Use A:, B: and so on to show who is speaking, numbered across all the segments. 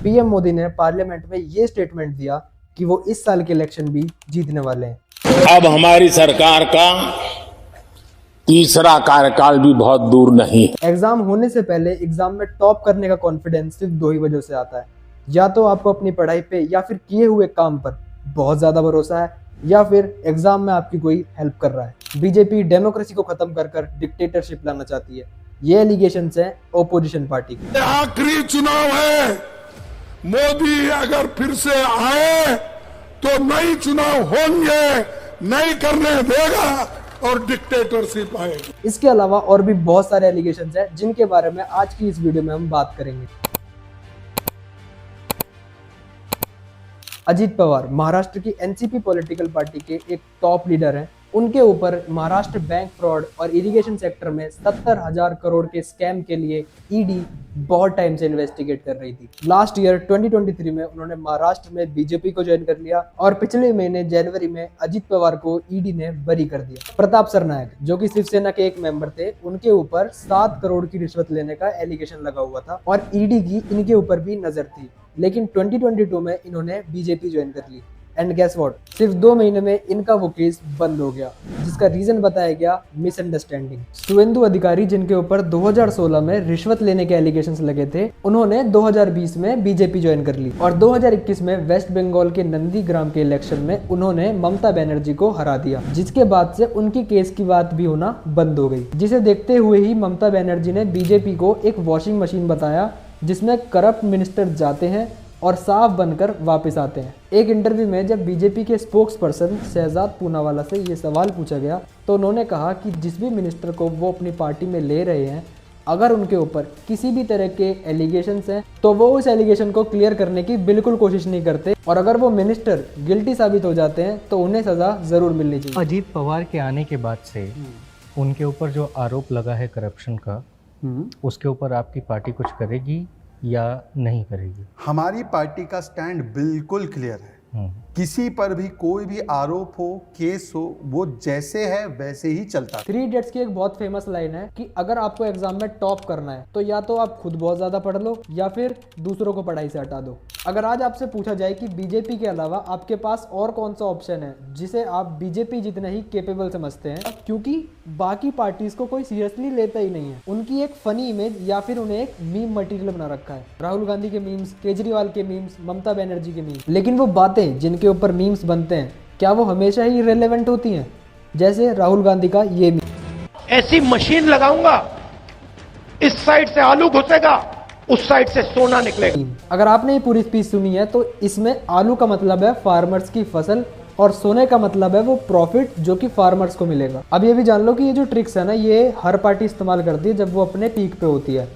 A: PM Modi ने parliament में ये स्टेटमेंट दिया कि वो इस साल के इलेक्शन भी जीतने वाले हैं।
B: अब हमारी सरकार का तीसरा कार्यकाल भी बहुत दूर नहीं है।
A: एग्जाम होने से पहले एग्जाम में टॉप करने का कॉन्फिडेंस सिर्फ दो ही वजह से आता है, या तो आपको अपनी पढ़ाई पे या फिर किए हुए काम पर बहुत ज्यादा भरोसा है, या फिर एग्जाम में आपकी कोई हेल्प कर रहा है। बीजेपी डेमोक्रेसी को खत्म कर कर डिक्टेटरशिप लाना चाहती है। ये एलिगेशंस हैं ओपोजिशन पार्टी के।
C: आखिरी चुनाव है, मोदी अगर फिर से आए तो नई चुनाव होंगे, नहीं करने देगा और डिक्टेटरशिप आएगी।
A: इसके अलावा और भी बहुत सारे एलिगेशंस हैं जिनके बारे में आज की इस वीडियो में हम बात करेंगे। अजीत पवार महाराष्ट्र की एनसीपी पॉलिटिकल पार्टी के एक टॉप लीडर हैं। उनके ऊपर महाराष्ट्र बैंक फ्रॉड और इरिगेशन सेक्टर में 70,000 करोड़ के स्कैम के लिए ईडी बहुत टाइम से इन्वेस्टिगेट कर रही थी। लास्ट ईयर 2023 में उन्होंने महाराष्ट्र में बीजेपी को ज्वाइन कर लिया और पिछले महीने जनवरी में अजीत पवार को ईडी ने बरी कर दिया। प्रताप सरनायक जो कि शिवसेना के एक मेंबर थे, उनके ऊपर 7 करोड़ की रिश्वत लेने का एलिगेशन लगा हुआ था और ईडी की इनके ऊपर भी नजर थी, लेकिन 2022 में इन्होंने बीजेपी ज्वाइन कर ली। एंड गेस व्हाट, सिर्फ 2 महीने में इनका वो केस बंद हो गया, जिसका रीजन बताया गया मिसअंडरस्टैंडिंग। शुवेंदु अधिकारी जिनके ऊपर 2016 में रिश्वत लेने के एलिगेशंस लगे थे, उन्होंने 2020 में बीजेपी ज्वाइन कर ली और 2021 में वेस्ट बंगाल के नंदीग्राम के इलेक्शन में उन्होंने ममता बनर्जी को हरा दिया, जिसके बाद से उनकी केस की बात भी होना बंद हो गई। जिसे देखते हुए ही ममता बनर्जी ने बीजेपी को एक वॉशिंग मशीन बताया जिसमें करप्ट मिनिस्टर जाते हैं और साफ बनकर वापस आते हैं। एक इंटरव्यू में जब बीजेपी के स्पोक्स पर्सन शहजाद पूनावाला से ये सवाल पूछा गया तो उन्होंने कहा कि जिस भी मिनिस्टर को वो अपनी पार्टी में ले रहे हैं, अगर उनके ऊपर किसी भी तरह के एलिगेशंस हैं तो वो उस एलिगेशन को क्लियर करने की बिल्कुल कोशिश नहीं करते, और अगर वो मिनिस्टर गिल्टी साबित हो जाते हैं तो उन्हें सजा जरूर मिलनी चाहिए।
D: अजीत पवार के आने के बाद से उनके ऊपर जो आरोप लगा है करप्शन का, उसके ऊपर आपकी पार्टी कुछ करेगी या नहीं करेगी?
E: हमारी पार्टी का स्टैंड बिल्कुल क्लियर है। किसी पर भी कोई भी आरोप हो, केस हो, वो जैसे है वैसे ही चलता है।
A: 3 इडियट्स की एक बहुत फेमस लाइन है कि अगर आपको एग्जाम में टॉप करना है तो या तो आप खुद बहुत ज्यादा पढ़ लो या फिर दूसरों को पढ़ाई से हटा दो। अगर आज आपसे पूछा जाए कि बीजेपी के अलावा आपके पास और कौन सा ऑप्शन है जिसे आप बीजेपी जितना ही केपेबल समझते हैं, क्योंकि बाकी पार्टीज को कोई सीरियसली लेता ही नहीं है। उनकी एक फनी इमेज या फिर उन्हें एक मीम मटेरियल बना रखा है। राहुल गांधी के मीम्स, केजरीवाल के मीम्स, ममता बनर्जी के मीम्स, लेकिन वो बातें जिनके ऊपर मीम्स बनते हैं क्या वो हमेशा ही रिलेवेंट होती हैं? जैसे राहुल गांधी का ये मीम,
F: ऐसी मशीन लगाऊंगा, इस साइड से आलू घुसेगा, उस साइड से सोना निकलेगा।
A: अगर आपने ये पूरी स्पीच सुनी है तो इसमें आलू का मतलब है फार्मर्स की फसल और सोने का मतलब है वो प्रॉफिट जो कि फार्मर्स को मिलेगा। अब ये भी जान लो कि ये जो ट्रिक्स है ना, ये हर पार्टी इस्तेमाल करती है जब वो अपने पीक पे होती है।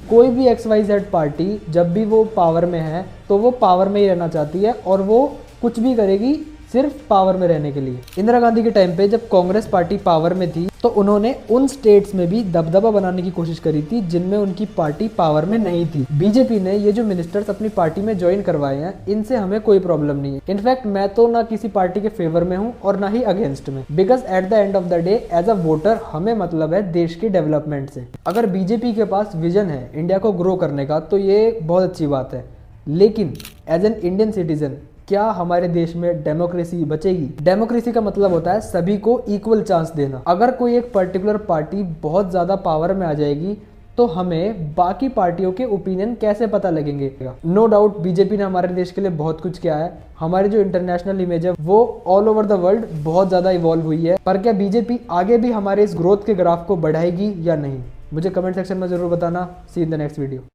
A: कोई भी XYZ पार्टी जब भी वो पावर में है तो वो पावर में ही रहना चाहती है और वो कुछ भी करेगी सिर्फ पावर में रहने के लिए। इंदिरा गांधी के टाइम पे जब कांग्रेस पार्टी पावर में थी तो उन्होंने उन स्टेट्स में भी दबदबा बनाने की कोशिश करी थी जिनमें उनकी पार्टी पावर में नहीं थी। बीजेपी ने ये जो मिनिस्टर्स अपनी पार्टी में ज्वाइन करवाए हैं, इनसे हमें कोई प्रॉब्लम नहीं है। इनफैक्ट मैं तो ना किसी पार्टी के फेवर में हूँ और ना ही अगेंस्ट में, because at the end of the day as a voter हमें मतलब है देश की डेवलपमेंट से। अगर बीजेपी के पास विजन है इंडिया को ग्रो करने का तो ये बहुत अच्छी बात है, लेकिन एज एन इंडियन सिटीजन क्या हमारे देश में डेमोक्रेसी बचेगी? डेमोक्रेसी का मतलब होता है सभी को इक्वल चांस देना। अगर कोई एक पर्टिकुलर पार्टी बहुत ज्यादा पावर में आ जाएगी तो हमें बाकी पार्टियों के ओपिनियन कैसे पता लगेंगे? नो डाउट बीजेपी ने हमारे देश के लिए बहुत कुछ किया है। हमारी जो इंटरनेशनल इमेज है वो ऑल ओवर द वर्ल्ड बहुत ज्यादा इवॉल्व हुई है, पर क्या बीजेपी आगे भी हमारे इस ग्रोथ के ग्राफ को बढ़ाएगी या नहीं? मुझे कमेंट सेक्शन में जरूर बताना। सी इन द नेक्स्ट वीडियो।